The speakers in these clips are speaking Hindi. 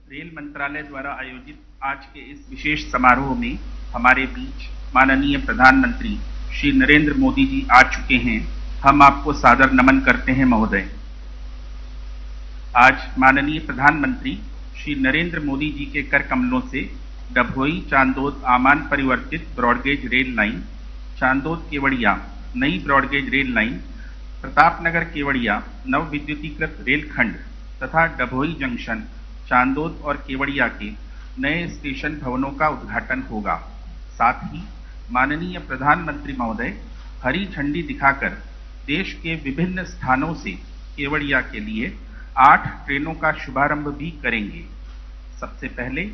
रेल मंत्रालय द्वारा आयोजित आज के इस विशेष समारोह में हमारे बीच माननीय प्रधानमंत्री श्री नरेंद्र मोदी जी आ चुके हैं। हम आपको सादर नमन करते हैं महोदय। आज माननीय प्रधानमंत्री श्री नरेंद्र मोदी जी के कर कमलों से डभोई चांदोद आमान परिवर्तित broad gauge rail line, Chandod Kevadia नई broad gauge rail line, Pratapnagar Kevadia नव विद्युतीकृत रेलखंड तथा डभोई जंक्शन चांदोद और केवड़िया के नए स्टेशन भवनों का उद्घाटन होगा। साथ ही माननीय प्रधानमंत्री महोदय हरी झंडी दिखाकर देश के विभिन्न स्थानों से केवड़िया के लिए 8 ट्रेनों का शुभारंभ भी करेंगे। सबसे पहले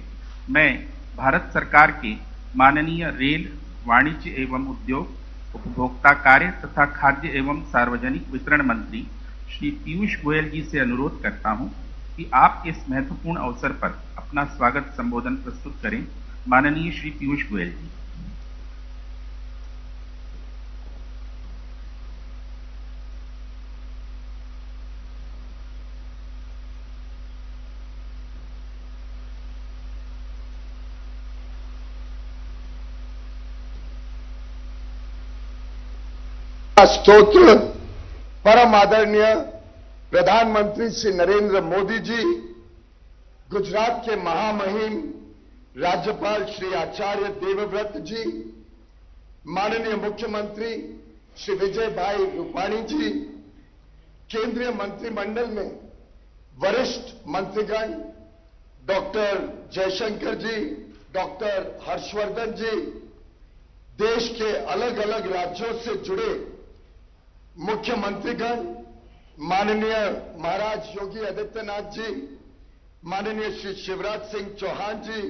मैं भारत सरकार के माननीय रेल, वाणिज्य एवं उद्योग, उपभोक्ता कार्य तथा खाद्य एवं सार्वजनिक वितरण मंत्री श्री पीयूष गोयल जी से अनुरोध करता हूं कि आप इस महत्वपूर्ण अवसर पर अपना स्वागत संबोधन प्रस्तुत करें। माननीय श्री पीयूष गोयल जी। स्तोत्र परम आदरणीय प्रधानमंत्री श्री नरेंद्र मोदी जी, गुजरात के महामहिम राज्यपाल श्री आचार्य देवव्रत जी, माननीय मुख्यमंत्री श्री विजय भाई रूपाणी जी, केंद्रीय मंत्रिमंडल में वरिष्ठ मंत्रीगण डॉक्टर जयशंकर जी, डॉक्टर हर्षवर्धन जी, देश के अलग अलग राज्यों से जुड़े मुख्यमंत्रीगण, माननीय महाराज योगी आदित्यनाथ जी, माननीय श्री शिवराज सिंह चौहान जी,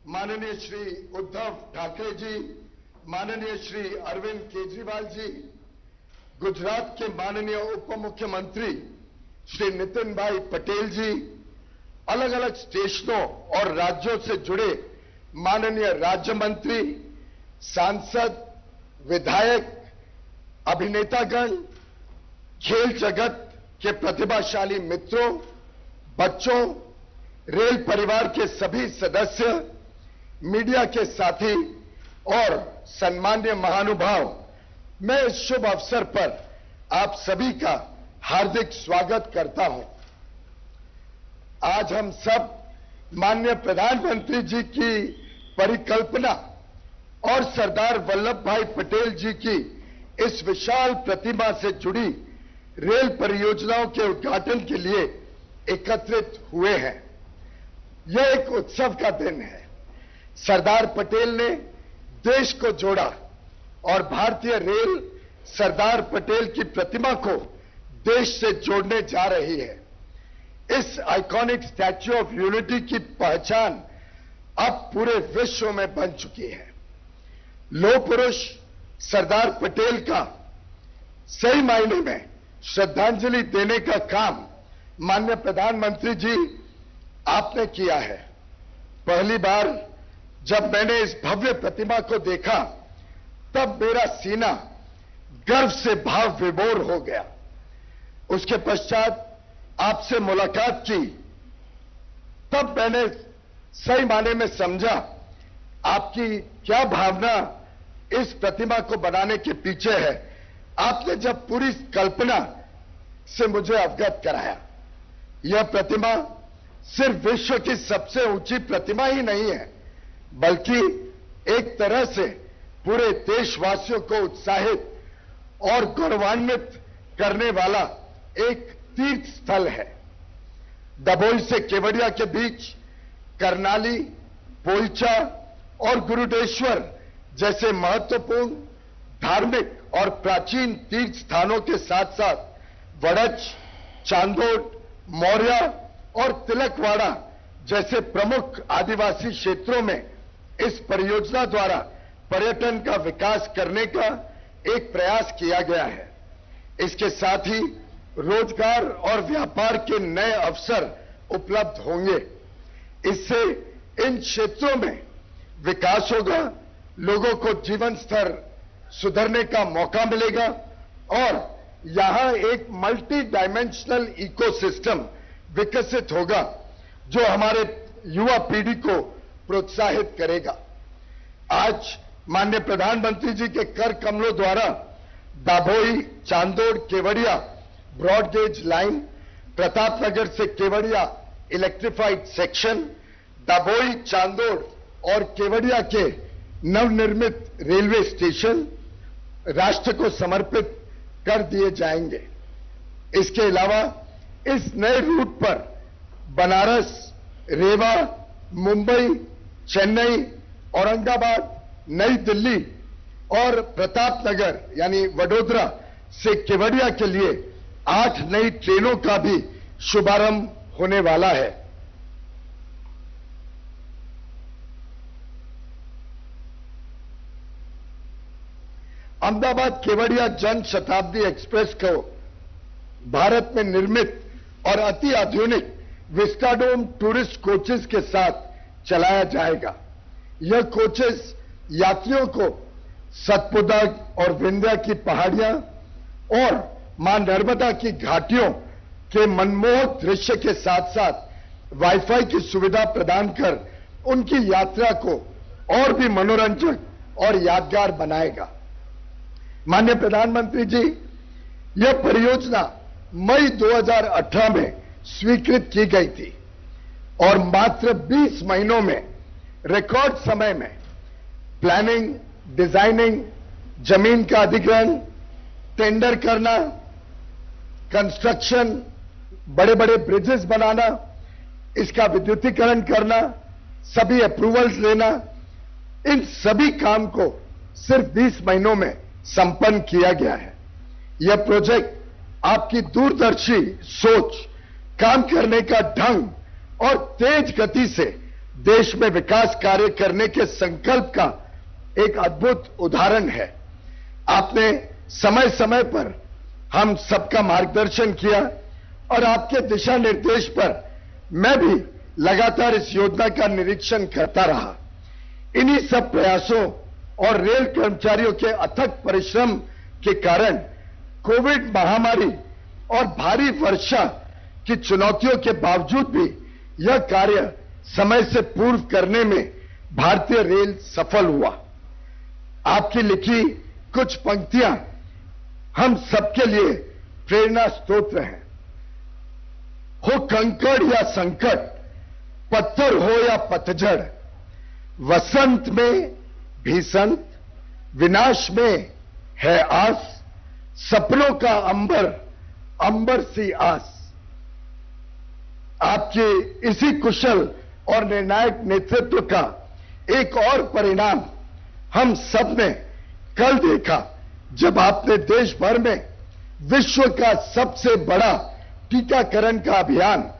माननीय श्री उद्धव ठाकरे जी, माननीय श्री अरविंद केजरीवाल जी, गुजरात के माननीय उप मुख्यमंत्री श्री नितिन भाई पटेल जी, अलग अलग स्टेशनों और राज्यों से जुड़े माननीय राज्य मंत्री, सांसद, विधायक, अभिनेतागण, खेल जगत के प्रतिभाशाली मित्रों, बच्चों, रेल परिवार के सभी सदस्य, मीडिया के साथी और सम्मान्य महानुभाव, मैं इस शुभ अवसर पर आप सभी का हार्दिक स्वागत करता हूं। आज हम सब माननीय प्रधानमंत्री जी की परिकल्पना और सरदार वल्लभ भाई पटेल जी की इस विशाल प्रतिमा से जुड़ी रेल परियोजनाओं के उद्घाटन के लिए एकत्रित हुए हैं। यह एक उत्सव का दिन है। सरदार पटेल ने देश को जोड़ा और भारतीय रेल सरदार पटेल की प्रतिमा को देश से जोड़ने जा रही है। इस आइकॉनिक स्टैच्यू ऑफ यूनिटी की पहचान अब पूरे विश्व में बन चुकी है। लौह पुरुष सरदार पटेल का सही मायने में श्रद्धांजलि देने का काम माननीय प्रधानमंत्री जी आपने किया है। पहली बार जब मैंने इस भव्य प्रतिमा को देखा तब मेरा सीना गर्व से भाव विभोर हो गया। उसके पश्चात आपसे मुलाकात की तब मैंने सही मायने में समझा आपकी क्या भावना इस प्रतिमा को बनाने के पीछे है। आपने जब पूरी कल्पना से मुझे अवगत कराया, यह प्रतिमा सिर्फ विश्व की सबसे ऊंची प्रतिमा ही नहीं है, बल्कि एक तरह से पूरे देशवासियों को उत्साहित और गौरवान्वित करने वाला एक तीर्थ स्थल है। डभोई से केवड़िया के बीच करनाली, पोइचा और गुरुदेश्वर जैसे महत्वपूर्ण धार्मिक और प्राचीन तीर्थ स्थानों के साथ साथ वड़च, चांदोद, मौर्य और तिलकवाड़ा जैसे प्रमुख आदिवासी क्षेत्रों में इस परियोजना द्वारा पर्यटन का विकास करने का एक प्रयास किया गया है। इसके साथ ही रोजगार और व्यापार के नए अवसर उपलब्ध होंगे। इससे इन क्षेत्रों में विकास होगा, लोगों को जीवन स्तर सुधरने का मौका मिलेगा और यहां एक मल्टी डायमेंशनल इकोसिस्टम विकसित होगा जो हमारे युवा पीढ़ी को प्रोत्साहित करेगा। आज माननीय प्रधानमंत्री जी के कर कमलों द्वारा दाभोई, चांदोड़, केवड़िया ब्रॉडगेज लाइन, प्रतापनगर से केवड़िया इलेक्ट्रिफाइड सेक्शन, दाभोई, चांदोड़ और केवड़िया के नवनिर्मित रेलवे स्टेशन राष्ट्र को समर्पित कर दिए जाएंगे। इसके अलावा इस नए रूट पर बनारस, रेवा, मुंबई, चेन्नई, औरंगाबाद, नई दिल्ली और प्रतापनगर यानी वडोदरा से केवड़िया के लिए 8 नई ट्रेनों का भी शुभारंभ होने वाला है। अहमदाबाद केवड़िया जन शताब्दी एक्सप्रेस को भारत में निर्मित और अति आधुनिक विस्टाडोम टूरिस्ट कोचेस के साथ चलाया जाएगा। यह कोचेस यात्रियों को सतपुड़ा और विंध्या की पहाड़ियां और मां नर्मदा की घाटियों के मनमोहक दृश्य के साथ साथ वाईफाई की सुविधा प्रदान कर उनकी यात्रा को और भी मनोरंजक और यादगार बनाएगा। माननीय प्रधानमंत्री जी, यह परियोजना मई 2018 में स्वीकृत की गई थी और मात्र 20 महीनों में रिकॉर्ड समय में प्लानिंग, डिजाइनिंग, जमीन का अधिग्रहण, टेंडर करना, कंस्ट्रक्शन, बड़े बड़े ब्रिजेस बनाना, इसका विद्युतीकरण करना, सभी अप्रूवल्स लेना, इन सभी काम को सिर्फ 20 महीनों में संपन्न किया गया है। यह प्रोजेक्ट आपकी दूरदर्शी सोच, काम करने का ढंग और तेज गति से देश में विकास कार्य करने के संकल्प का एक अद्भुत उदाहरण है। आपने समय समय पर हम सबका मार्गदर्शन किया और आपके दिशा निर्देश पर मैं भी लगातार इस योजना का निरीक्षण करता रहा। इन्हीं सब प्रयासों और रेल कर्मचारियों के अथक परिश्रम के कारण कोविड महामारी और भारी वर्षा की चुनौतियों के बावजूद भी यह कार्य समय से पूर्व करने में भारतीय रेल सफल हुआ। आपकी लिखी कुछ पंक्तियां हम सबके लिए प्रेरणा स्रोत हैं। हो कंकड़ या संकट, पत्थर हो या पतझड़, वसंत में भी संत, विनाश में है आस, सपनों का अंबर, अंबर सी आस। आपके इसी कुशल और निर्णायक नेतृत्व का एक और परिणाम हम सब ने कल देखा, जब आपने देश भर में विश्व का सबसे बड़ा टीकाकरण का अभियान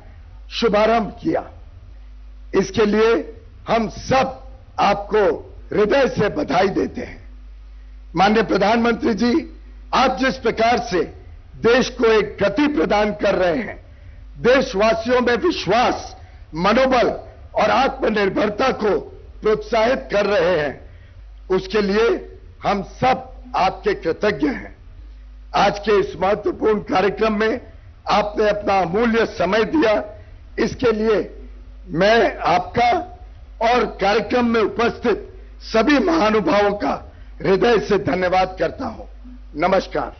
शुभारंभ किया। इसके लिए हम सब आपको हृदय से बधाई देते हैं। माननीय प्रधानमंत्री जी, आप जिस प्रकार से देश को एक गति प्रदान कर रहे हैं, देशवासियों में विश्वास, मनोबल और आत्मनिर्भरता को प्रोत्साहित कर रहे हैं, उसके लिए हम सब आपके कृतज्ञ हैं। आज के इस महत्वपूर्ण कार्यक्रम में आपने अपना अमूल्य समय दिया, इसके लिए मैं आपका और कार्यक्रम में उपस्थित सभी महानुभावों का हृदय से धन्यवाद करता हूं। नमस्कार।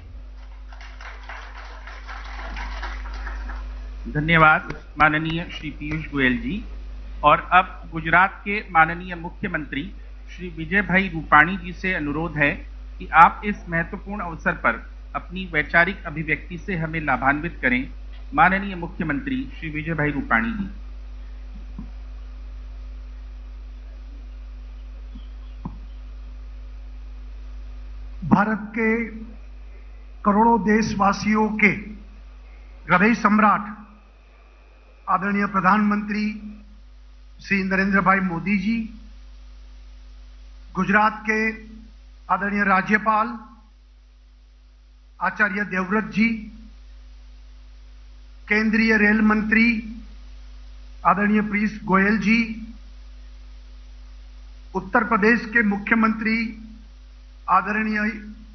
धन्यवाद माननीय श्री पीयूष गोयल जी। और अब गुजरात के माननीय मुख्यमंत्री श्री विजय भाई रूपाणी जी से अनुरोध है कि आप इस महत्वपूर्ण अवसर पर अपनी वैचारिक अभिव्यक्ति से हमें लाभान्वित करें। माननीय मुख्यमंत्री श्री विजय भाई रूपाणी जी। भारत के करोड़ों देशवासियों के हृदय सम्राट आदरणीय प्रधानमंत्री श्री नरेंद्र भाई मोदी जी, गुजरात के आदरणीय राज्यपाल आचार्य देवव्रत जी, केंद्रीय रेल मंत्री आदरणीय पीयूष गोयल जी, उत्तर प्रदेश के मुख्यमंत्री आदरणीय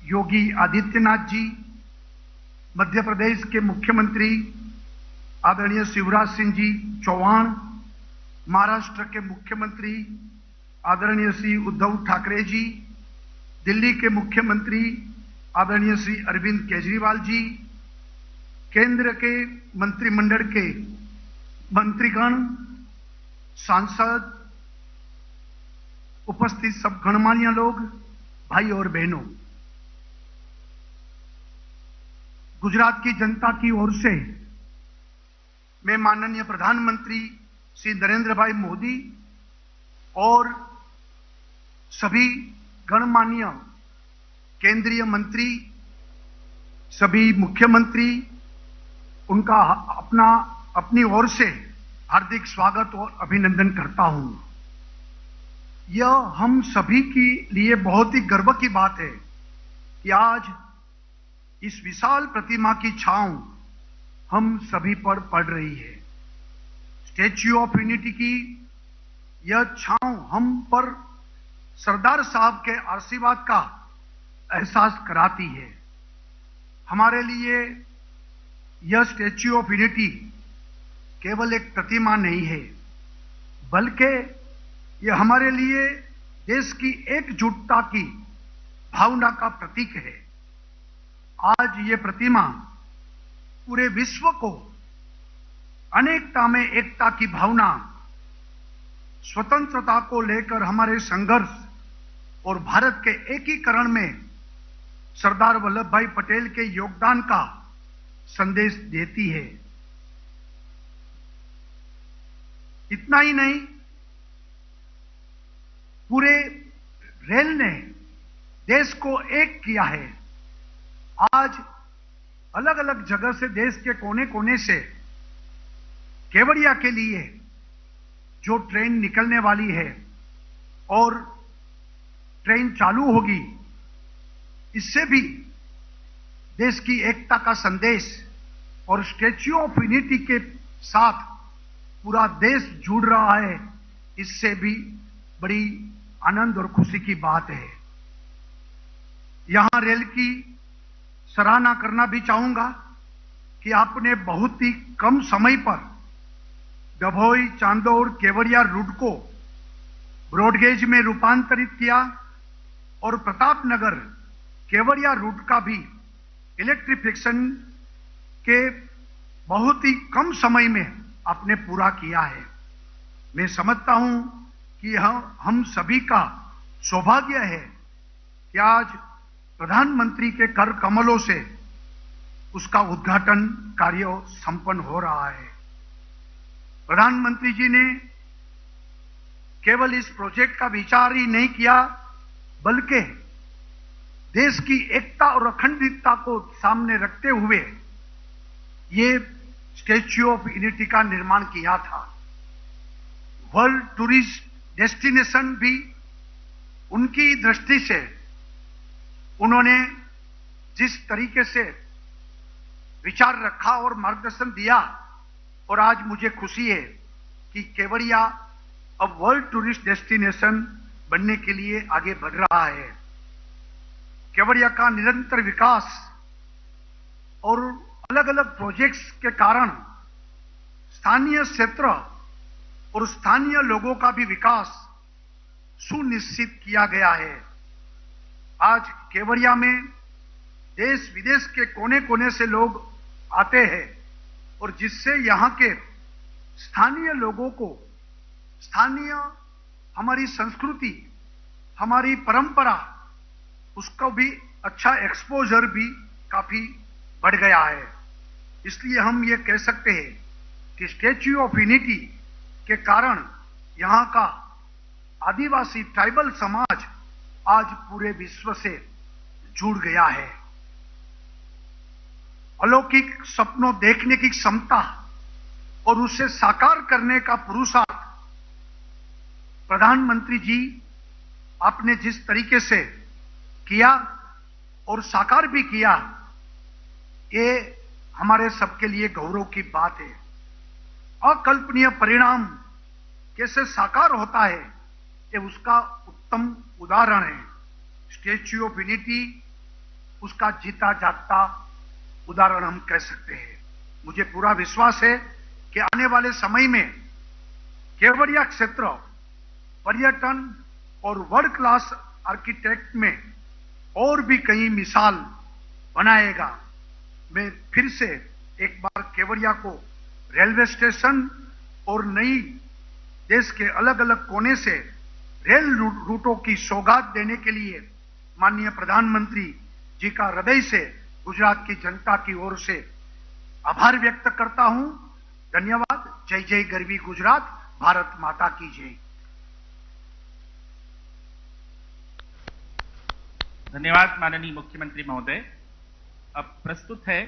योगी आदित्यनाथ जी, मध्य प्रदेश के मुख्यमंत्री आदरणीय शिवराज सिंह जी चौहान, महाराष्ट्र के मुख्यमंत्री आदरणीय श्री उद्धव ठाकरे जी, दिल्ली के मुख्यमंत्री आदरणीय श्री अरविंद केजरीवाल जी, केंद्र के मंत्रिमंडल के मंत्रीगण, सांसद, उपस्थित सब गणमान्य लोग, भाई और बहनों, गुजरात की जनता की ओर से मैं माननीय प्रधानमंत्री श्री नरेंद्र भाई मोदी और सभी गणमान्य केंद्रीय मंत्री, सभी मुख्यमंत्री, उनका अपनी ओर से हार्दिक स्वागत और अभिनंदन करता हूं। यह हम सभी के लिए बहुत ही गर्व की बात है कि आज इस विशाल प्रतिमा की छांव हम सभी पर पड़ रही है। स्टैच्यू ऑफ यूनिटी की यह छांव हम पर सरदार साहब के आशीर्वाद का एहसास कराती है। हमारे लिए यह स्टैच्यू ऑफ यूनिटी केवल एक प्रतिमा नहीं है, बल्कि यह हमारे लिए देश की एकजुटता की भावना का प्रतीक है। आज ये प्रतिमा पूरे विश्व को अनेकता में एकता की भावना, स्वतंत्रता को लेकर हमारे संघर्ष और भारत के एकीकरण में सरदार वल्लभ भाई पटेल के योगदान का संदेश देती है। इतना ही नहीं, पूरे रेल ने देश को एक किया है। आज अलग अलग जगह से, देश के कोने कोने से केवड़िया के लिए जो ट्रेन निकलने वाली है और ट्रेन चालू होगी, इससे भी देश की एकता का संदेश और स्टैच्यू ऑफ यूनिटी के साथ पूरा देश जुड़ रहा है। इससे भी बड़ी आनंद और खुशी की बात है। यहां रेल की सराहना करना भी चाहूंगा कि आपने बहुत ही कम समय पर डभोई, चांदौड़, केवड़िया रूट को ब्रॉडगेज में रूपांतरित किया और प्रतापनगर केवड़िया रूट का भी इलेक्ट्रिफिकेशन के बहुत ही कम समय में आपने पूरा किया है। मैं समझता हूं कि हम सभी का सौभाग्य है कि आज प्रधानमंत्री के कर कमलों से उसका उद्घाटन कार्य संपन्न हो रहा है। प्रधानमंत्री जी ने केवल इस प्रोजेक्ट का विचार ही नहीं किया, बल्कि देश की एकता और अखंडता को सामने रखते हुए ये स्टैच्यू ऑफ यूनिटी का निर्माण किया था। वर्ल्ड टूरिस्ट डेस्टिनेशन भी उनकी दृष्टि से उन्होंने जिस तरीके से विचार रखा और मार्गदर्शन दिया, और आज मुझे खुशी है कि केवड़िया अब वर्ल्ड टूरिस्ट डेस्टिनेशन बनने के लिए आगे बढ़ रहा है। केवड़िया का निरंतर विकास और अलग अलग प्रोजेक्ट्स के कारण स्थानीय क्षेत्र और स्थानीय लोगों का भी विकास सुनिश्चित किया गया है। आज केवड़िया में देश विदेश के कोने कोने से लोग आते हैं और जिससे यहाँ के स्थानीय लोगों को स्थानीय हमारी संस्कृति, हमारी परंपरा, उसका भी अच्छा एक्सपोजर भी काफी बढ़ गया है। इसलिए हम ये कह सकते हैं कि स्टैच्यू ऑफ यूनिटी के कारण यहाँ का आदिवासी ट्राइबल समाज आज पूरे विश्व से जुड़ गया है। अलौकिक सपनों देखने की क्षमता और उसे साकार करने का पुरुषार्थ प्रधानमंत्री जी आपने जिस तरीके से किया और साकार भी किया, ये हमारे सबके लिए गौरव की बात है। अकल्पनीय परिणाम कैसे साकार होता है, ये उसका उत्तम उदाहरण है। स्टैच्यू ऑफ यूनिटी उसका जीता जागता उदाहरण हम कह सकते हैं। मुझे पूरा विश्वास है कि आने वाले समय में केवड़िया क्षेत्र पर्यटन और वर्ल्ड क्लास आर्किटेक्ट में और भी कई मिसाल बनाएगा। मैं फिर से एक बार केवड़िया को रेलवे स्टेशन और नई देश के अलग अलग कोने से रेल रूटों की सौगात देने के लिए माननीय प्रधानमंत्री जी का हृदय से गुजरात की जनता की ओर से आभार व्यक्त करता हूं। धन्यवाद। जय जय गरवी गुजरात। भारत माता की जय। धन्यवाद माननीय मुख्यमंत्री महोदय। अब प्रस्तुत है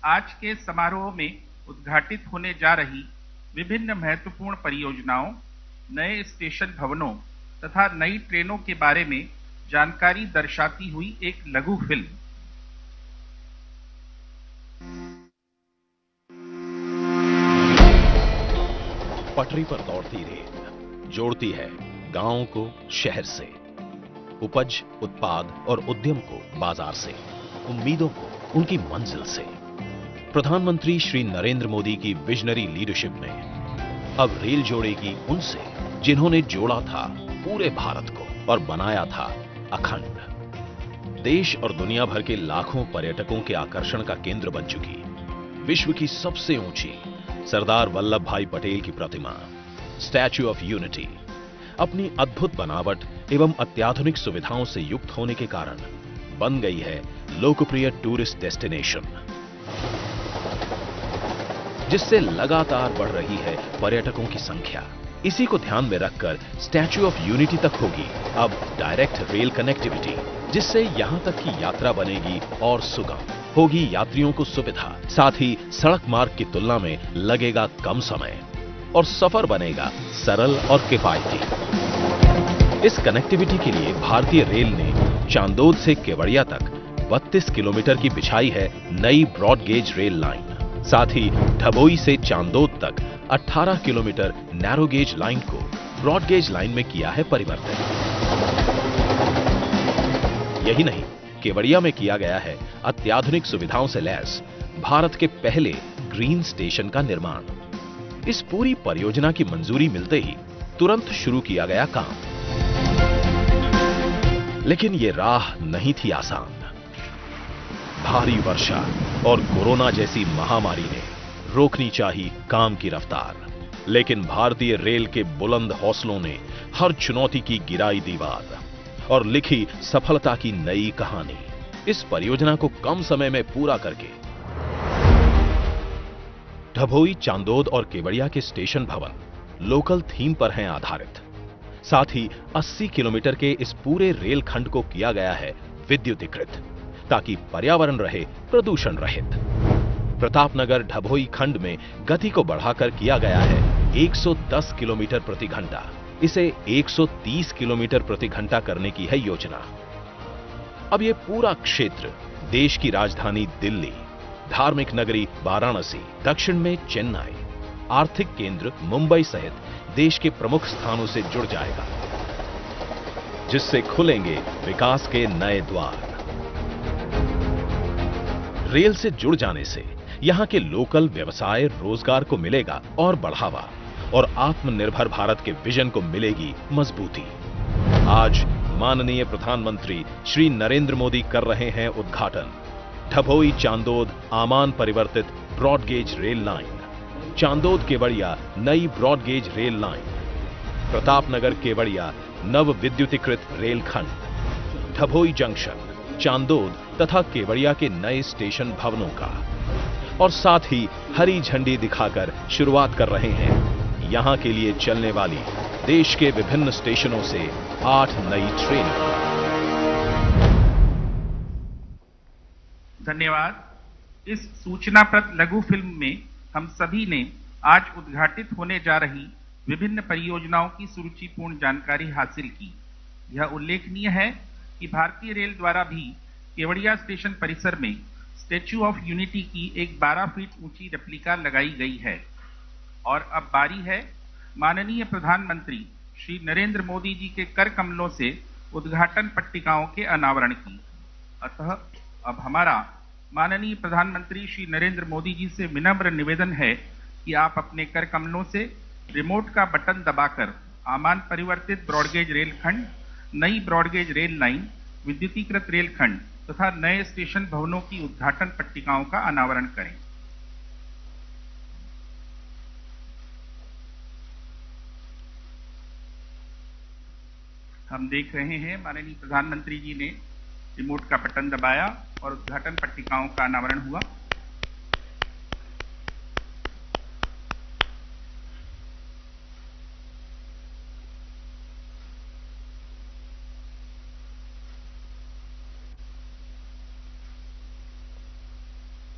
आज के समारोह में उद्घाटित होने जा रही विभिन्न महत्वपूर्ण परियोजनाओं, नए स्टेशन भवनों तथा नई ट्रेनों के बारे में जानकारी दर्शाती हुई एक लघु फिल्म। पटरी पर दौड़ती रेल जोड़ती है गांवों को शहर से, उपज, उत्पाद और उद्यम को बाजार से, उम्मीदों को उनकी मंजिल से। प्रधानमंत्री श्री नरेंद्र मोदी की विजनरी लीडरशिप में अब रेल जोड़ेगी उनसे जिन्होंने जोड़ा था पूरे भारत को और बनाया था अखंड। देश और दुनिया भर के लाखों पर्यटकों के आकर्षण का केंद्र बन चुकी विश्व की सबसे ऊंची सरदार वल्लभ भाई पटेल की प्रतिमा स्टैच्यू ऑफ यूनिटी अपनी अद्भुत बनावट एवं अत्याधुनिक सुविधाओं से युक्त होने के कारण बन गई है लोकप्रिय टूरिस्ट डेस्टिनेशन, जिससे लगातार बढ़ रही है पर्यटकों की संख्या। इसी को ध्यान में रखकर स्टैच्यू ऑफ यूनिटी तक होगी अब डायरेक्ट रेल कनेक्टिविटी, जिससे यहां तक की यात्रा बनेगी और सुगम होगी, यात्रियों को सुविधा, साथ ही सड़क मार्ग की तुलना में लगेगा कम समय और सफर बनेगा सरल और किफायती। इस कनेक्टिविटी के लिए भारतीय रेल ने चांदोद से केवड़िया तक 32 किलोमीटर की बिछाई है नई ब्रॉड गेज रेल लाइन। साथ ही ढबोई से चांदोद तक 18 किलोमीटर नैरो गेज लाइन को ब्रॉड गेज लाइन में किया है परिवर्तन। यही नहीं, केवड़िया में किया गया है अत्याधुनिक सुविधाओं से लैस भारत के पहले ग्रीन स्टेशन का निर्माण। इस पूरी परियोजना की मंजूरी मिलते ही तुरंत शुरू किया गया काम। लेकिन यह राह नहीं थी आसान। भारी वर्षा और कोरोना जैसी महामारी ने रोकनी चाहिए काम की रफ्तार, लेकिन भारतीय रेल के बुलंद हौसलों ने हर चुनौती की गिराई दीवार और लिखी सफलता की नई कहानी। इस परियोजना को कम समय में पूरा करके ढबोई, चांदोद और केवड़िया के स्टेशन भवन लोकल थीम पर हैं आधारित। साथ ही 80 किलोमीटर के इस पूरे रेल खंड को किया गया है विद्युतीकृत, ताकि पर्यावरण रहे प्रदूषण रहित। प्रतापनगर ढबोई खंड में गति को बढ़ाकर किया गया है 110 किलोमीटर प्रति घंटा। इसे 130 किलोमीटर प्रति घंटा करने की है योजना। अब यह पूरा क्षेत्र देश की राजधानी दिल्ली, धार्मिक नगरी वाराणसी, दक्षिण में चेन्नई, आर्थिक केंद्र मुंबई सहित देश के प्रमुख स्थानों से जुड़ जाएगा, जिससे खुलेंगे विकास के नए द्वार। रेल से जुड़ जाने से यहां के लोकल व्यवसाय, रोजगार को मिलेगा और बढ़ावा, और आत्मनिर्भर भारत के विजन को मिलेगी मजबूती। आज माननीय प्रधानमंत्री श्री नरेंद्र मोदी कर रहे हैं उद्घाटन ढबोई चांदोद आमान परिवर्तित broad gauge rail line, Chandod Kevadia नई broad gauge rail line, Pratapnagar Kevadia नव विद्युतीकृत रेल खंड, ढबोई जंक्शन, चांदोद तथा केवड़िया के नए स्टेशन भवनों का, और साथ ही हरी झंडी दिखाकर शुरुआत कर रहे हैं यहां के लिए चलने वाली देश के विभिन्न स्टेशनों से 8 नई ट्रेनें। धन्यवाद। इस सूचनाप्रद लघु फिल्म में हम सभी ने आज उद्घाटित होने जा रही विभिन्न परियोजनाओं की सुरुचिपूर्ण जानकारी हासिल की। यह उल्लेखनीय है कि भारतीय रेल द्वारा भी केवड़िया स्टेशन परिसर में स्टैच्यू ऑफ यूनिटी की एक 12 फीट ऊंची रेप्लिका लगाई गई है। और अब बारी है माननीय प्रधानमंत्री श्री नरेंद्र मोदी जी के कर कमलों से उद्घाटन पट्टिकाओं के अनावरण की। अतः अब हमारा माननीय प्रधानमंत्री श्री नरेंद्र मोदी जी से विनम्र निवेदन है कि आप अपने कर कमलों से रिमोट का बटन दबाकर आमान परिवर्तित ब्रॉडगेज रेलखंड, नई ब्रॉडगेज रेल लाइन, विद्युतीकृत रेलखंड तथा नए स्टेशन भवनों की उद्घाटन पट्टिकाओं का अनावरण करें। हम देख रहे हैं माननीय प्रधानमंत्री जी ने रिमोट का बटन दबाया और उद्घाटन पट्टिकाओं का अनावरण हुआ।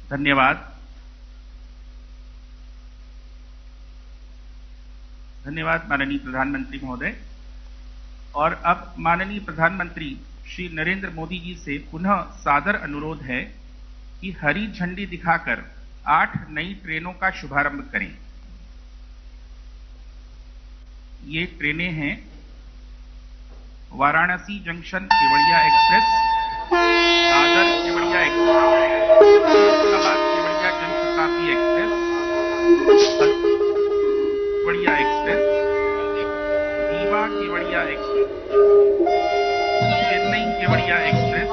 धन्यवाद। धन्यवाद माननीय प्रधानमंत्री महोदय। और अब माननीय प्रधानमंत्री श्री नरेंद्र मोदी जी से पुनः सादर अनुरोध है कि हरी झंडी दिखाकर 8 नई ट्रेनों का शुभारंभ करें। ये ट्रेनें हैं Varanasi junction Kevadia express, Dadar Kevadia express, Faisalabad Kevadia Janshatabdi express, Kevadia express, Rewa Kevadia express, Chennai Kevadia express,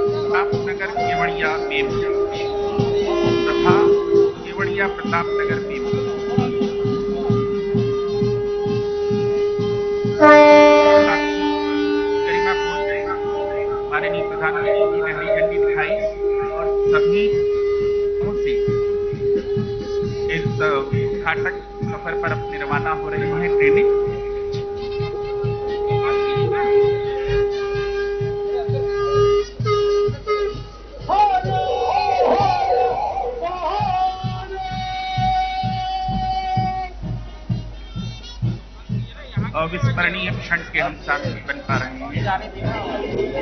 Pratapnagar Kevadia MEMU तथा केवड़िया प्रतापनगर मेमू। माननीय प्रधानमंत्री जी ने हरी झंडी दिखाई और सभी से इस उद्घाटक सफर पर अपने रवाना हो रहे हैं ट्रेनें। अविस्मरणीय क्षण के हम साथी बन पा रहे हैं।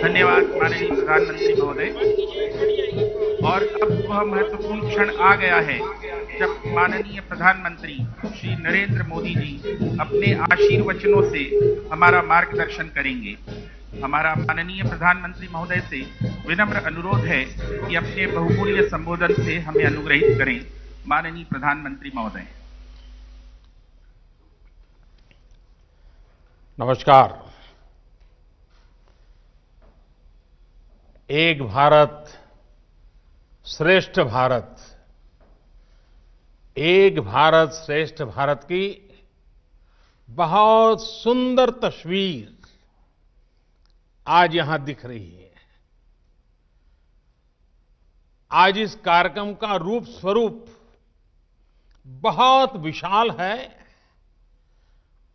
धन्यवाद माननीय प्रधानमंत्री महोदय। और अब वह महत्वपूर्ण क्षण आ गया है जब माननीय प्रधानमंत्री श्री नरेंद्र मोदी जी अपने आशीर्वचनों से हमारा मार्गदर्शन करेंगे। हमारा माननीय प्रधानमंत्री महोदय से विनम्र अनुरोध है कि अपने बहुमूल्य संबोधन से हमें अनुग्रहित करें। माननीय प्रधानमंत्री महोदय। नमस्कार। एक भारत श्रेष्ठ भारत, एक भारत श्रेष्ठ भारत की बहुत सुंदर तस्वीर आज यहां दिख रही है। आज इस कार्यक्रम का रूप स्वरूप बहुत विशाल है,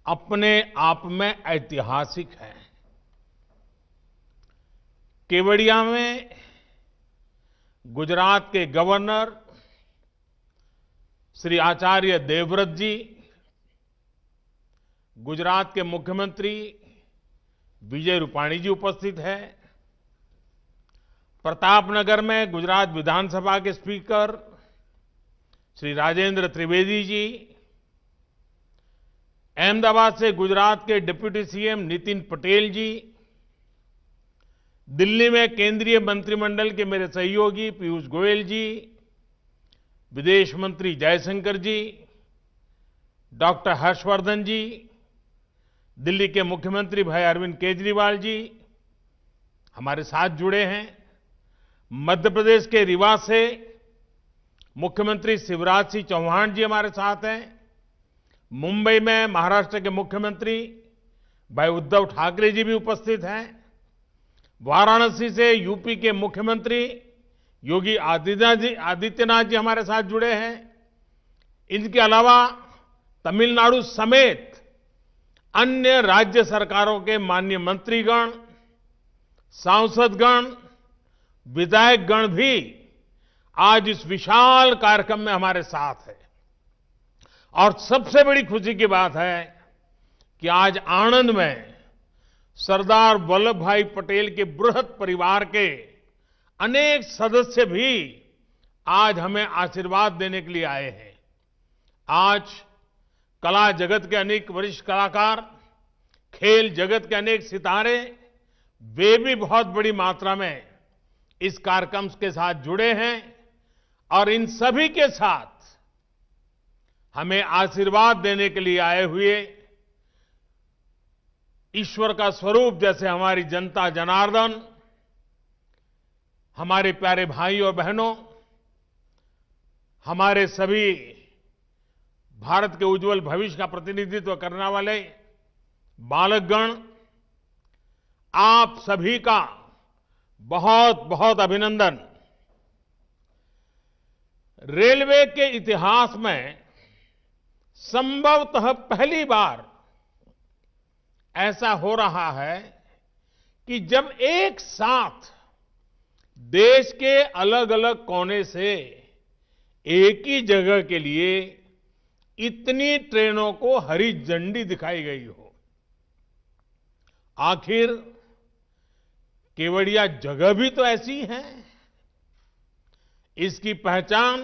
अपने आप में ऐतिहासिक है। केवड़िया में गुजरात के गवर्नर श्री आचार्य देवव्रत जी, गुजरात के मुख्यमंत्री विजय रूपाणी जी उपस्थित है। प्रतापनगर में गुजरात विधानसभा के स्पीकर श्री राजेंद्र त्रिवेदी जी, अहमदाबाद से गुजरात के डिप्टी सीएम नितिन पटेल जी, दिल्ली में केंद्रीय मंत्रिमंडल के मेरे सहयोगी पीयूष गोयल जी, विदेश मंत्री जयशंकर जी, डॉक्टर हर्षवर्धन जी, दिल्ली के मुख्यमंत्री भाई अरविंद केजरीवाल जी हमारे साथ जुड़े हैं। मध्य प्रदेश के रीवा से मुख्यमंत्री शिवराज सिंह चौहान जी हमारे साथ हैं। मुंबई में महाराष्ट्र के मुख्यमंत्री भाई उद्धव ठाकरे जी भी उपस्थित हैं। वाराणसी से यूपी के मुख्यमंत्री योगी आदित्यनाथ जी हमारे साथ जुड़े हैं। इनके अलावा तमिलनाडु समेत अन्य राज्य सरकारों के माननीय मंत्रीगण, सांसदगण, विधायकगण भी आज इस विशाल कार्यक्रम में हमारे साथ है। और सबसे बड़ी खुशी की बात है कि आज आणंद में सरदार वल्लभ भाई पटेल के बृहत परिवार के अनेक सदस्य भी आज हमें आशीर्वाद देने के लिए आए हैं। आज कला जगत के अनेक वरिष्ठ कलाकार, खेल जगत के अनेक सितारे, वे भी बहुत बड़ी मात्रा में इस कार्यक्रम के साथ जुड़े हैं। और इन सभी के साथ हमें आशीर्वाद देने के लिए आए हुए ईश्वर का स्वरूप जैसे हमारी जनता जनार्दन, हमारे प्यारे भाई और बहनों, हमारे सभी भारत के उज्जवल भविष्य का प्रतिनिधित्व करने वाले बालकगण, आप सभी का बहुत बहुत अभिनंदन। रेलवे के इतिहास में संभवतः पहली बार ऐसा हो रहा है कि जब एक साथ देश के अलग अलग कोने से एक ही जगह के लिए इतनी ट्रेनों को हरी झंडी दिखाई गई हो। आखिर केवड़िया जगह भी तो ऐसी है। इसकी पहचान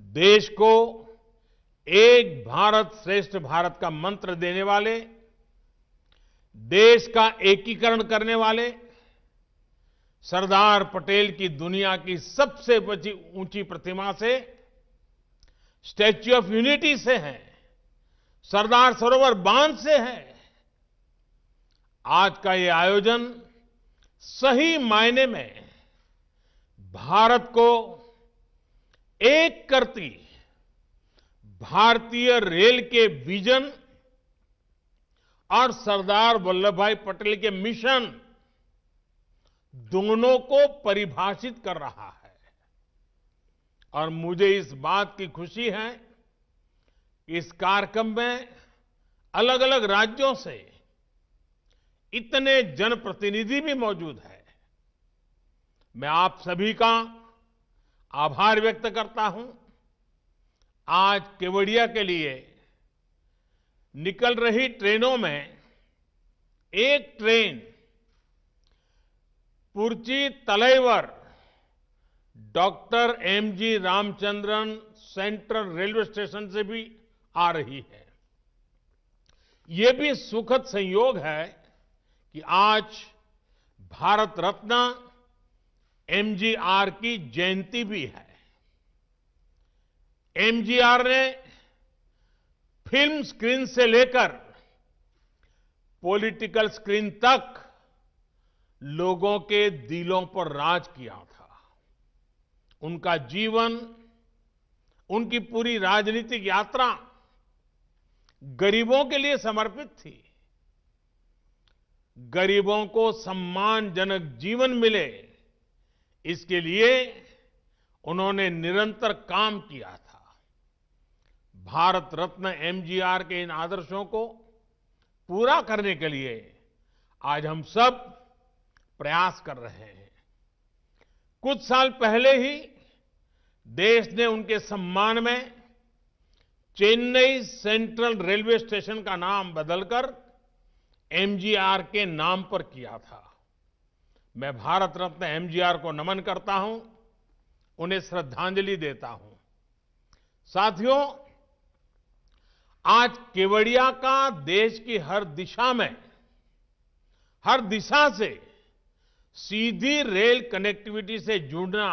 देश को एक भारत श्रेष्ठ भारत का मंत्र देने वाले, देश का एकीकरण करने वाले सरदार पटेल की दुनिया की सबसे ऊंची प्रतिमा से, स्टैच्यू ऑफ यूनिटी से है, सरदार सरोवर बांध से है। आज का ये आयोजन सही मायने में भारत को एक करती भारतीय रेल के विजन और सरदार वल्लभ भाई पटेल के मिशन दोनों को परिभाषित कर रहा है। और मुझे इस बात की खुशी है कि इस कार्यक्रम में अलग अलग राज्यों से इतने जनप्रतिनिधि भी मौजूद हैं। मैं आप सभी का आभार व्यक्त करता हूं। आज केवड़िया के लिए निकल रही ट्रेनों में एक train Puratchi Thalaivar doctor MG Ramachandran central railway station से भी आ रही है। ये भी सुखद संयोग है कि आज भारत रत्न एमजीआर की जयंती भी है। एमजीआर ने फिल्म स्क्रीन से लेकर पॉलिटिकल स्क्रीन तक लोगों के दिलों पर राज किया था। उनका जीवन, उनकी पूरी राजनीतिक यात्रा गरीबों के लिए समर्पित थी। गरीबों को सम्मानजनक जीवन मिले, इसके लिए उन्होंने निरंतर काम किया था। भारत रत्न एमजीआर के इन आदर्शों को पूरा करने के लिए आज हम सब प्रयास कर रहे हैं। कुछ साल पहले ही देश ने उनके सम्मान में चेन्नई सेंट्रल रेलवे स्टेशन का नाम बदलकर एमजीआर के नाम पर किया था। मैं भारत रत्न एमजीआर को नमन करता हूं, उन्हें श्रद्धांजलि देता हूं। साथियों, आज केवड़िया का देश की हर दिशा से सीधी रेल कनेक्टिविटी से जुड़ना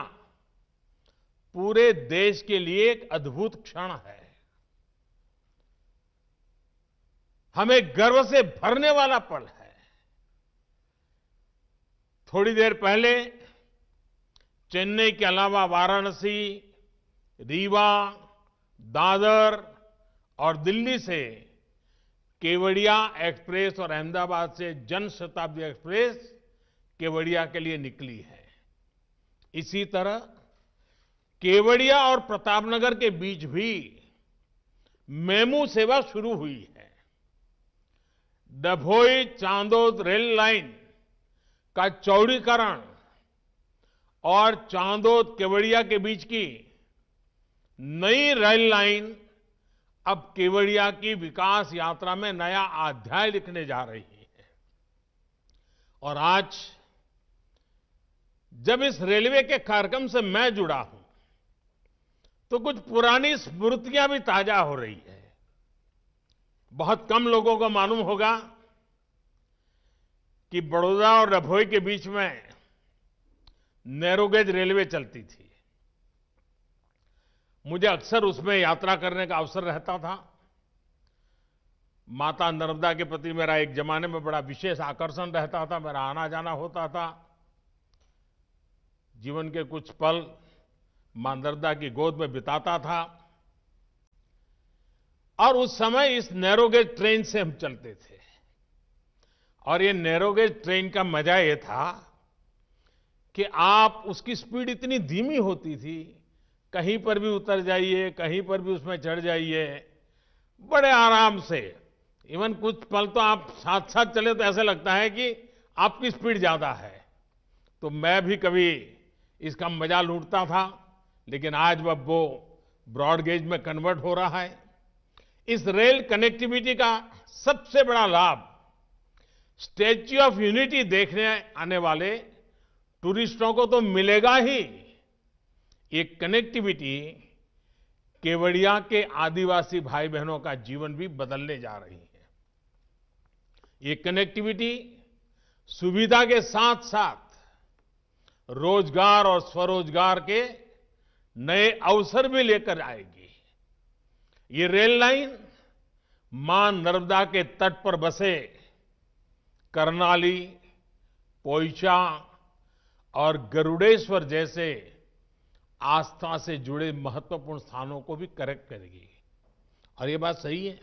पूरे देश के लिए एक अद्भुत क्षण है। हमें गर्व से भरने वाला पल है। थोड़ी देर पहले चेन्नई के अलावा वाराणसी, रीवा, दादर और दिल्ली से केवड़िया एक्सप्रेस और अहमदाबाद से जन शताब्दी एक्सप्रेस केवड़िया के लिए निकली है। इसी तरह केवड़िया और प्रतापनगर के बीच भी मेमू सेवा शुरू हुई है। डभोई चांदोद रेल लाइन का चौड़ीकरण और चांदोद केवड़िया के बीच की नई रेल लाइन अब केवड़िया की विकास यात्रा में नया अध्याय लिखने जा रही है। और आज जब इस रेलवे के कार्यक्रम से मैं जुड़ा हूं, तो कुछ पुरानी स्मृतियां भी ताजा हो रही है। बहुत कम लोगों को मालूम होगा कि बड़ौदा और डभोई के बीच में नैरोगेज रेलवे चलती थी। मुझे अक्सर उसमें यात्रा करने का अवसर रहता था। माता नर्मदा के प्रति मेरा एक जमाने में बड़ा विशेष आकर्षण रहता था, मेरा आना जाना होता था। जीवन के कुछ पल मां नर्मदा की गोद में बिताता था। और उस समय इस नैरो गेज ट्रेन से हम चलते थे। और ये नैरो गेज ट्रेन का मजा ये था कि आप उसकी स्पीड इतनी धीमी होती थी, कहीं पर भी उतर जाइए, कहीं पर भी उसमें चढ़ जाइए, बड़े आराम से। इवन कुछ पल तो आप साथ साथ चले तो ऐसा लगता है कि आपकी स्पीड ज्यादा है। तो मैं भी कभी इसका मजा लूटता था, लेकिन आज वो ब्रॉड गेज में कन्वर्ट हो रहा है। इस रेल कनेक्टिविटी का सबसे बड़ा लाभ स्टैच्यू ऑफ यूनिटी देखने आने वाले टूरिस्टों को तो मिलेगा ही। ये कनेक्टिविटी केवड़िया के आदिवासी भाई बहनों का जीवन भी बदलने जा रही है। ये कनेक्टिविटी सुविधा के साथ साथ रोजगार और स्वरोजगार के नए अवसर भी लेकर आएगी। ये रेल लाइन मां नर्मदा के तट पर बसे कर्नाली, पोइचा और गरुड़ेश्वर जैसे आस्था से जुड़े महत्वपूर्ण स्थानों को भी कनेक्ट करेगी। और ये बात सही है,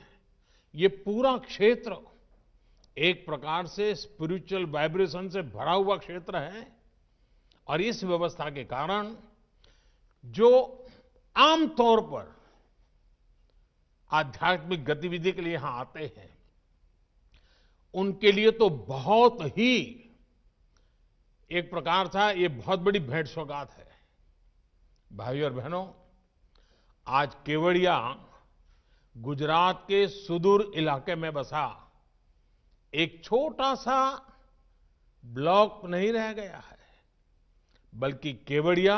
ये पूरा क्षेत्र एक प्रकार से स्पिरिचुअल वाइब्रेशन से भरा हुआ क्षेत्र है। और इस व्यवस्था के कारण जो आमतौर पर आध्यात्मिक गतिविधि के लिए यहां आते हैं, उनके लिए तो बहुत ही एक प्रकार था, ये बहुत बड़ी भेंट सौगात है। भाइयों और बहनों, आज केवड़िया गुजरात के सुदूर इलाके में बसा एक छोटा सा ब्लॉक नहीं रह गया है, बल्कि केवड़िया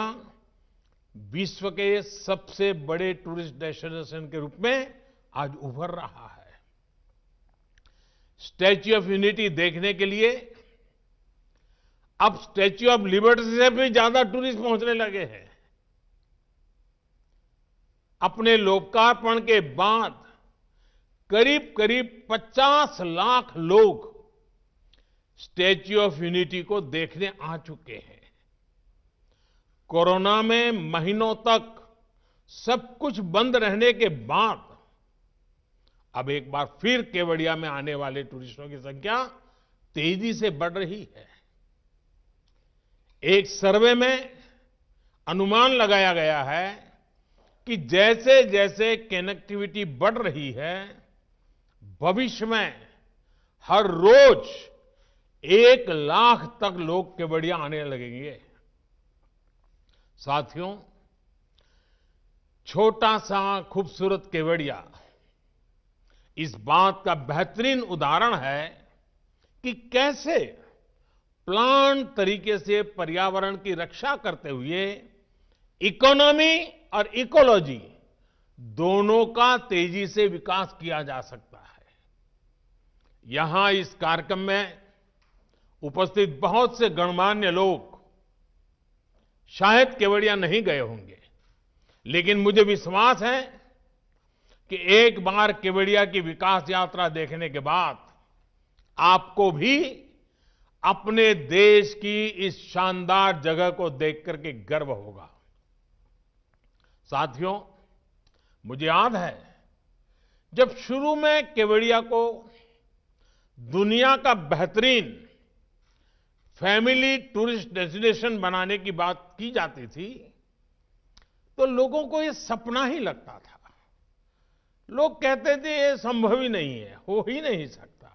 विश्व के सबसे बड़े टूरिस्ट डेस्टिनेशन के रूप में आज उभर रहा है। स्टैच्यू ऑफ यूनिटी देखने के लिए अब स्टैच्यू ऑफ लिबर्टी से भी ज्यादा टूरिस्ट पहुंचने लगे हैं। अपने लोकार्पण के बाद करीब करीब 50 लाख लोग स्टैच्यू ऑफ यूनिटी को देखने आ चुके हैं। कोरोना में महीनों तक सब कुछ बंद रहने के बाद अब एक बार फिर केवड़िया में आने वाले टूरिस्टों की संख्या तेजी से बढ़ रही है। एक सर्वे में अनुमान लगाया गया है कि जैसे जैसे कनेक्टिविटी बढ़ रही है, भविष्य में हर रोज 1 लाख तक लोग केवड़िया आने लगेंगे। साथियों, छोटा सा खूबसूरत केवड़िया इस बात का बेहतरीन उदाहरण है कि कैसे प्लान तरीके से पर्यावरण की रक्षा करते हुए इकोनॉमी और इकोलॉजी दोनों का तेजी से विकास किया जा सकता है। यहां इस कार्यक्रम में उपस्थित बहुत से गणमान्य लोग शायद केवड़िया नहीं गए होंगे, लेकिन मुझे विश्वास है कि एक बार केवड़िया की विकास यात्रा देखने के बाद आपको भी अपने देश की इस शानदार जगह को देख करके गर्व होगा। साथियों, मुझे याद है जब शुरू में केवड़िया को दुनिया का बेहतरीन फैमिली टूरिस्ट डेस्टिनेशन बनाने की बात की जाती थी, तो लोगों को यह सपना ही लगता था। लोग कहते थे ये संभव ही नहीं है, हो ही नहीं सकता,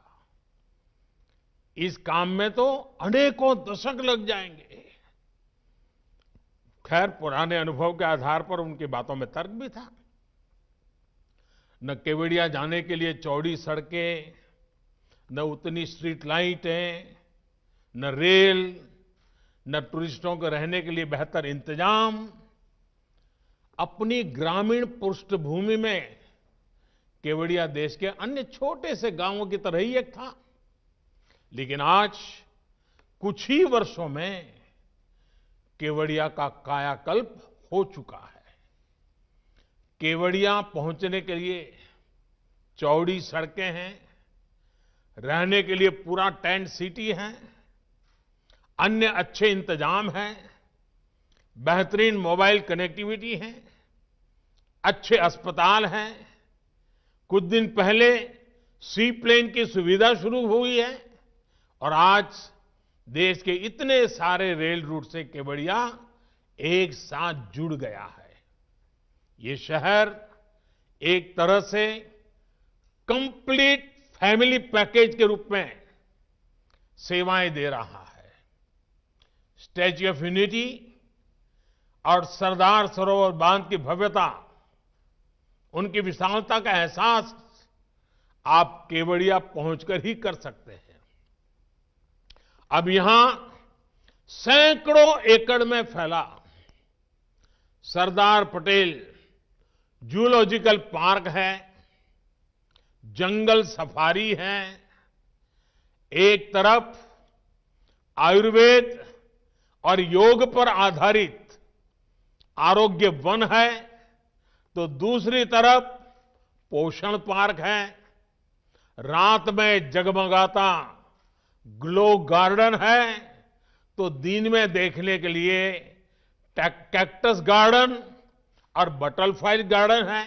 इस काम में तो अनेकों दशक लग जाएंगे। खैर, पुराने अनुभव के आधार पर उनकी बातों में तर्क भी था। न केवड़िया जाने के लिए चौड़ी सड़कें, न उतनी स्ट्रीट लाइटें, न रेल, न टूरिस्टों को रहने के लिए बेहतर इंतजाम। अपनी ग्रामीण पृष्ठभूमि में केवड़िया देश के अन्य छोटे से गांवों की तरह ही एक था, लेकिन आज कुछ ही वर्षों में केवड़िया का कायाकल्प हो चुका है। केवड़िया पहुंचने के लिए चौड़ी सड़कें हैं, रहने के लिए पूरा टेंट सिटी है, अन्य अच्छे इंतजाम हैं, बेहतरीन मोबाइल कनेक्टिविटी है, अच्छे अस्पताल हैं। कुछ दिन पहले सी प्लेन की सुविधा शुरू हुई है और आज देश के इतने सारे रेल रूट से केवड़िया एक साथ जुड़ गया है। ये शहर एक तरह से कंप्लीट फैमिली पैकेज के रूप में सेवाएं दे रहा है। स्टैच्यू ऑफ यूनिटी और सरदार सरोवर बांध की भव्यता, उनकी विशालता का एहसास आप केवड़िया पहुंचकर ही कर सकते हैं। अब यहां सैकड़ों एकड़ में फैला सरदार पटेल जूलॉजिकल पार्क है, जंगल सफारी है, एक तरफ आयुर्वेद और योग पर आधारित आरोग्य वन है, तो दूसरी तरफ पोषण पार्क है, रात में जगमगाता ग्लो गार्डन है, तो दिन में देखने के लिए कैक्टस गार्डन और बटरफ्लाई गार्डन है।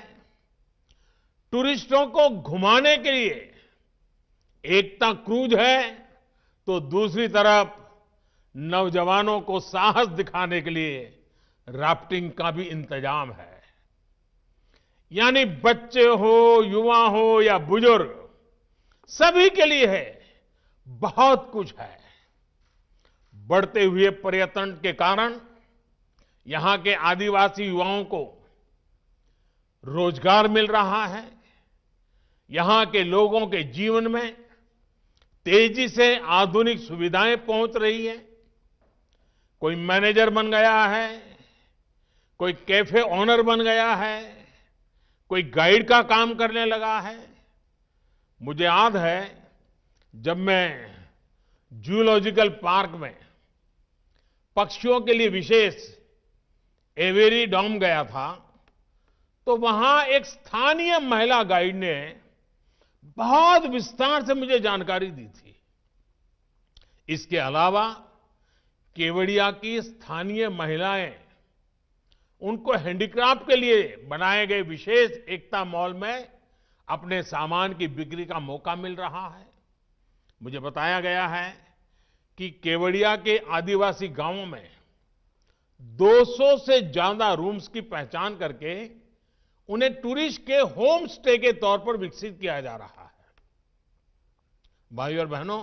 टूरिस्टों को घुमाने के लिए एकता क्रूज है, तो दूसरी तरफ नौजवानों को साहस दिखाने के लिए राफ्टिंग का भी इंतजाम है। यानी बच्चे हो, युवा हो या बुजुर्ग, सभी के लिए है, बहुत कुछ है। बढ़ते हुए पर्यटन के कारण यहां के आदिवासी युवाओं को रोजगार मिल रहा है। यहां के लोगों के जीवन में तेजी से आधुनिक सुविधाएं पहुंच रही है। कोई मैनेजर बन गया है, कोई कैफे ओनर बन गया है, कोई गाइड का काम करने लगा है। मुझे याद है जब मैं जूलॉजिकल पार्क में पक्षियों के लिए विशेष एवेरी डॉम गया था, तो वहां एक स्थानीय महिला गाइड ने बहुत विस्तार से मुझे जानकारी दी थी। इसके अलावा केवड़िया की स्थानीय महिलाएं, उनको हैंडीक्राफ्ट के लिए बनाए गए विशेष एकता मॉल में अपने सामान की बिक्री का मौका मिल रहा है। मुझे बताया गया है कि केवड़िया के आदिवासी गांवों में 200 से ज्यादा रूम्स की पहचान करके उन्हें टूरिस्ट के होम स्टे के तौर पर विकसित किया जा रहा है। भाइयों और बहनों,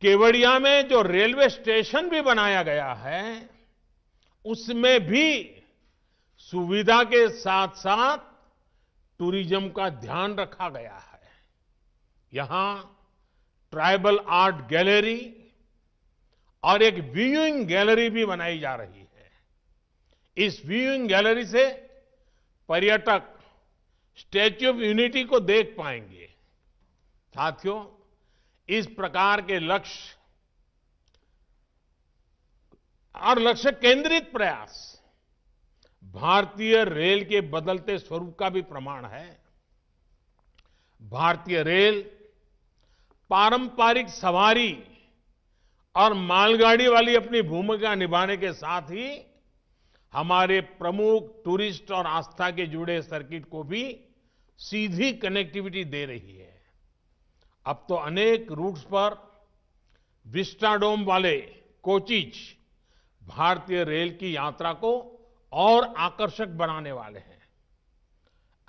केवड़िया में जो रेलवे स्टेशन भी बनाया गया है, उसमें भी सुविधा के साथ साथ टूरिज्म का ध्यान रखा गया है। यहां ट्राइबल आर्ट गैलरी और एक व्यूइंग गैलरी भी बनाई जा रही है। इस व्यूइंग गैलरी से पर्यटक स्टैच्यू ऑफ यूनिटी को देख पाएंगे। साथियों, इस प्रकार के लक्ष्य और लक्ष्य केंद्रित प्रयास भारतीय रेल के बदलते स्वरूप का भी प्रमाण है। भारतीय रेल पारंपरिक सवारी और मालगाड़ी वाली अपनी भूमिका निभाने के साथ ही हमारे प्रमुख टूरिस्ट और आस्था के जुड़े सर्किट को भी सीधी कनेक्टिविटी दे रही है। अब तो अनेक रूट्स पर विस्टाडोम वाले कोचेज भारतीय रेल की यात्रा को और आकर्षक बनाने वाले हैं।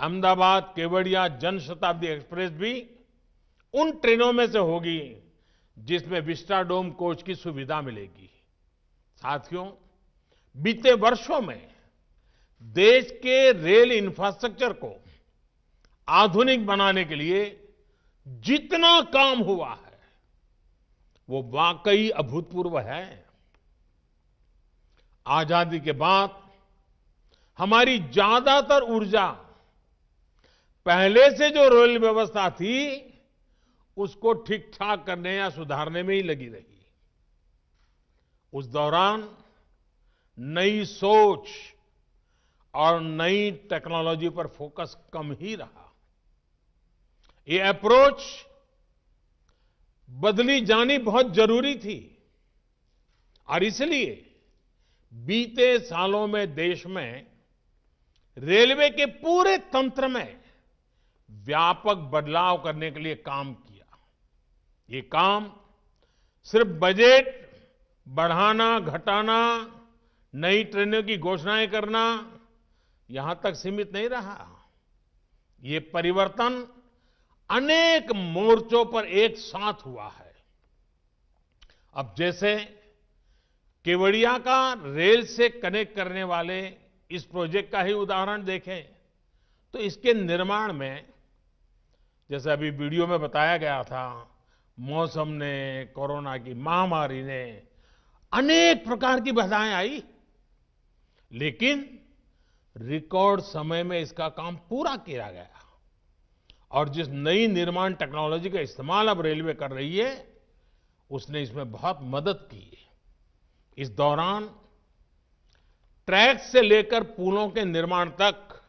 अहमदाबाद केवड़िया जनशताब्दी एक्सप्रेस भी उन ट्रेनों में से होगी जिसमें विस्टाडोम कोच की सुविधा मिलेगी। साथियों, बीते वर्षों में देश के रेल इंफ्रास्ट्रक्चर को आधुनिक बनाने के लिए जितना काम हुआ है, वो वाकई अभूतपूर्व है। आजादी के बाद हमारी ज्यादातर ऊर्जा पहले से जो रेल व्यवस्था थी, उसको ठीक ठाक करने या सुधारने में ही लगी रही। उस दौरान नई सोच और नई टेक्नोलॉजी पर फोकस कम ही रहा। ये अप्रोच बदली जानी बहुत जरूरी थी और इसलिए बीते सालों में देश में रेलवे के पूरे तंत्र में व्यापक बदलाव करने के लिए काम किया। ये काम सिर्फ बजट बढ़ाना, घटाना, नई ट्रेनों की घोषणाएं करना यहां तक सीमित नहीं रहा। ये परिवर्तन अनेक मोर्चों पर एक साथ हुआ है। अब जैसे केवड़िया का रेल से कनेक्ट करने वाले इस प्रोजेक्ट का ही उदाहरण देखें तो इसके निर्माण में, जैसे अभी वीडियो में बताया गया था, मौसम ने, कोरोना की महामारी ने, अनेक प्रकार की बाधाएं आई, लेकिन रिकॉर्ड समय में इसका काम पूरा किया गया। और जिस नई निर्माण टेक्नोलॉजी का इस्तेमाल अब रेलवे कर रही है, उसने इसमें बहुत मदद की है। इस दौरान ट्रैक से लेकर पुलों के निर्माण तक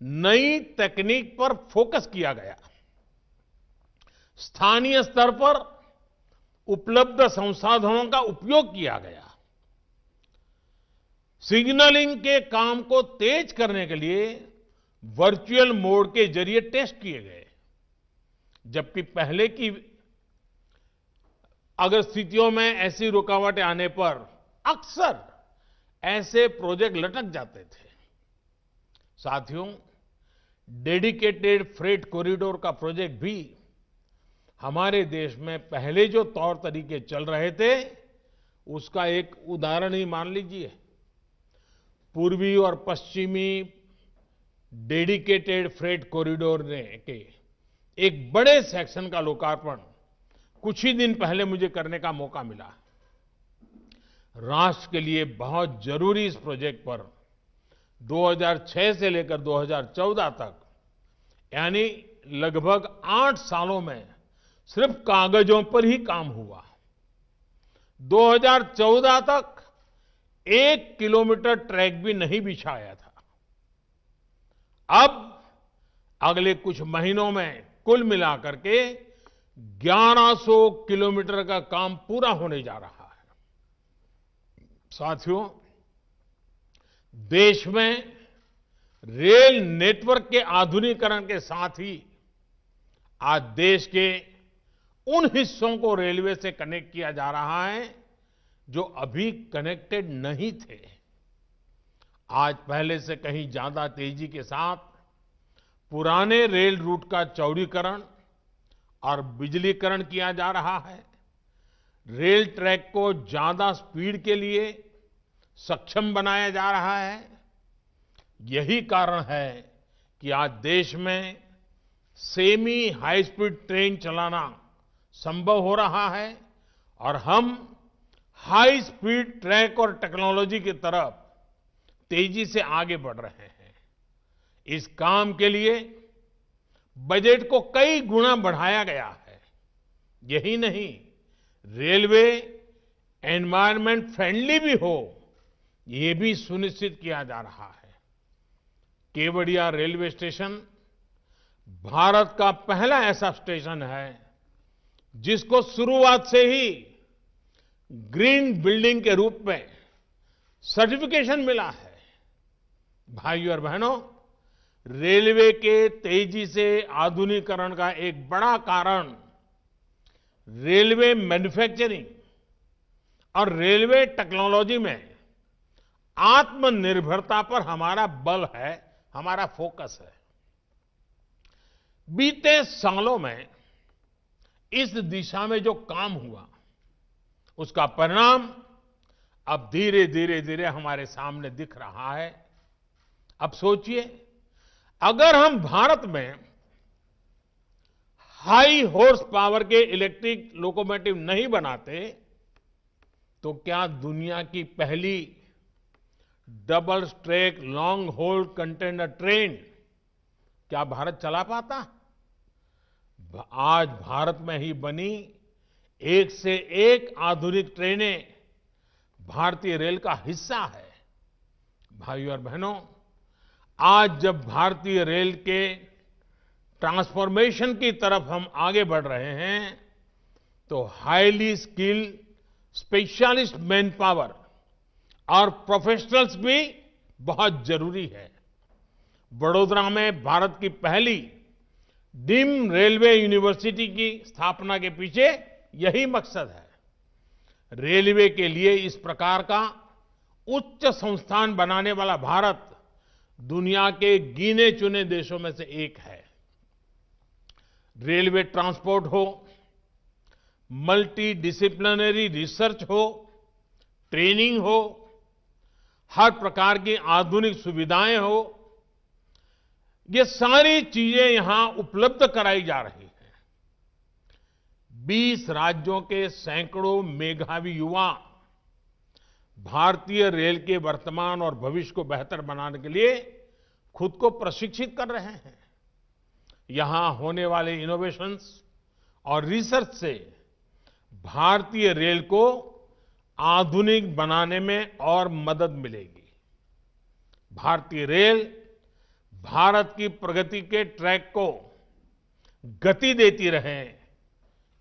नई तकनीक पर फोकस किया गया। स्थानीय स्तर पर उपलब्ध संसाधनों का उपयोग किया गया। सिग्नलिंग के काम को तेज करने के लिए वर्चुअल मोड के जरिए टेस्ट किए गए, जबकि पहले की अगर स्थितियों में ऐसी रुकावटें आने पर अक्सर ऐसे प्रोजेक्ट लटक जाते थे। साथियों, डेडिकेटेड फ्रेट कॉरिडोर का प्रोजेक्ट भी हमारे देश में पहले जो तौर तरीके चल रहे थे उसका एक उदाहरण ही मान लीजिए। पूर्वी और पश्चिमी डेडिकेटेड फ्रेट कॉरिडोर ने के एक बड़े सेक्शन का लोकार्पण कुछ ही दिन पहले मुझे करने का मौका मिला। राष्ट्र के लिए बहुत जरूरी इस प्रोजेक्ट पर 2006 से लेकर 2014 तक, यानी लगभग 8 सालों में सिर्फ कागजों पर ही काम हुआ। 2014 तक 1 किलोमीटर ट्रैक भी नहीं बिछाया था। अब अगले कुछ महीनों में कुल मिलाकर के 1100 किलोमीटर का काम पूरा होने जा रहा है। साथियों, देश में रेल नेटवर्क के आधुनिकीकरण के साथ ही आज देश के उन हिस्सों को रेलवे से कनेक्ट किया जा रहा है जो अभी कनेक्टेड नहीं थे। आज पहले से कहीं ज्यादा तेजी के साथ पुराने रेल रूट का चौड़ीकरण और बिजलीकरण किया जा रहा है। रेल ट्रैक को ज्यादा स्पीड के लिए सक्षम बनाया जा रहा है। यही कारण है कि आज देश में सेमी हाई स्पीड ट्रेन चलाना संभव हो रहा है और हम हाई स्पीड ट्रैक और टेक्नोलॉजी की तरफ तेजी से आगे बढ़ रहे हैं। इस काम के लिए बजट को कई गुना बढ़ाया गया है। यही नहीं, रेलवे एनवायरनमेंट फ्रेंडली भी हो, ये भी सुनिश्चित किया जा रहा है। केवड़िया रेलवे स्टेशन भारत का पहला ऐसा स्टेशन है जिसको शुरुआत से ही ग्रीन बिल्डिंग के रूप में सर्टिफिकेशन मिला है। भाइयों और बहनों, रेलवे के तेजी से आधुनिकीकरण का एक बड़ा कारण रेलवे मैन्युफैक्चरिंग और रेलवे टेक्नोलॉजी में आत्मनिर्भरता पर हमारा बल है, हमारा फोकस है। बीते सालों में इस दिशा में जो काम हुआ उसका परिणाम अब धीरे धीरे हमारे सामने दिख रहा है। अब सोचिए, अगर हम भारत में हाई हॉर्स पावर के इलेक्ट्रिक लोकोमोटिव नहीं बनाते तो क्या दुनिया की पहली double track long haul container train क्या भारत चला पाता? आज भारत में ही बनी एक से एक आधुनिक ट्रेनें भारतीय रेल का हिस्सा है। भाइयों और बहनों, आज जब भारतीय रेल के ट्रांसफॉर्मेशन की तरफ हम आगे बढ़ रहे हैं, तो highly skilled specialist man power और प्रोफेशनल्स भी बहुत जरूरी है। वडोदरा में भारत की पहली डीम्ड रेलवे यूनिवर्सिटी की स्थापना के पीछे यही मकसद है। रेलवे के लिए इस प्रकार का उच्च संस्थान बनाने वाला भारत दुनिया के गिने चुने देशों में से एक है। रेलवे ट्रांसपोर्ट हो, मल्टी डिसिप्लिनरी रिसर्च हो, ट्रेनिंग हो, हर प्रकार की आधुनिक सुविधाएं हो, ये सारी चीजें यहां उपलब्ध कराई जा रही हैं। 20 राज्यों के सैकड़ों मेधावी युवा भारतीय रेल के वर्तमान और भविष्य को बेहतर बनाने के लिए खुद को प्रशिक्षित कर रहे हैं। यहां होने वाले इनोवेशंस और रिसर्च से भारतीय रेल को आधुनिक बनाने में और मदद मिलेगी। भारतीय रेल भारत की प्रगति के ट्रैक को गति देती रहे,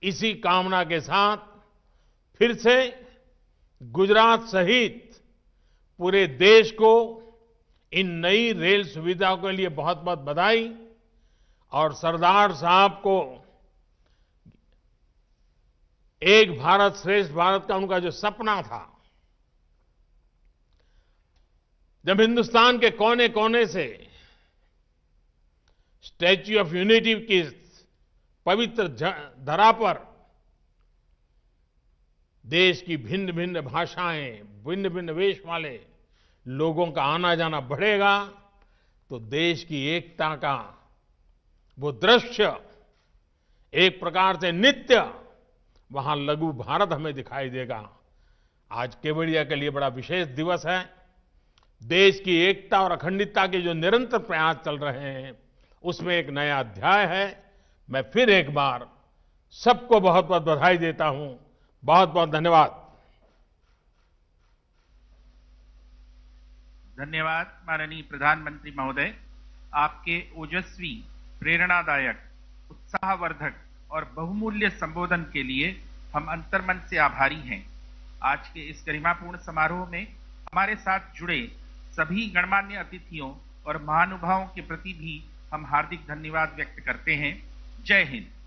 इसी कामना के साथ फिर से गुजरात सहित पूरे देश को इन नई रेल सुविधाओं के लिए बहुत बहुत बधाई और सरदार साहब को एक भारत श्रेष्ठ भारत का उनका जो सपना था, जब हिंदुस्तान के कोने कोने से स्टैच्यू ऑफ यूनिटी की पवित्र धरा पर देश की भिन्न भिन्न भाषाएं, भिन्न भिन्न वेश वाले लोगों का आना जाना बढ़ेगा, तो देश की एकता का वो दृश्य एक प्रकार से नित्य वहां लघु भारत हमें दिखाई देगा। आज केवड़िया के लिए बड़ा विशेष दिवस है। देश की एकता और अखंडता के जो निरंतर प्रयास चल रहे हैं, उसमें एक नया अध्याय है। मैं फिर एक बार सबको बहुत बहुत बधाई देता हूं। बहुत बहुत धन्यवाद। धन्यवाद माननीय प्रधानमंत्री महोदय। आपके ओजस्वी, प्रेरणादायक, उत्साहवर्धक और बहुमूल्य संबोधन के लिए हम अंतर्मन से आभारी हैं। आज के इस गरिमापूर्ण समारोह में हमारे साथ जुड़े सभी गणमान्य अतिथियों और महानुभावों के प्रति भी हम हार्दिक धन्यवाद व्यक्त करते हैं। जय हिंद।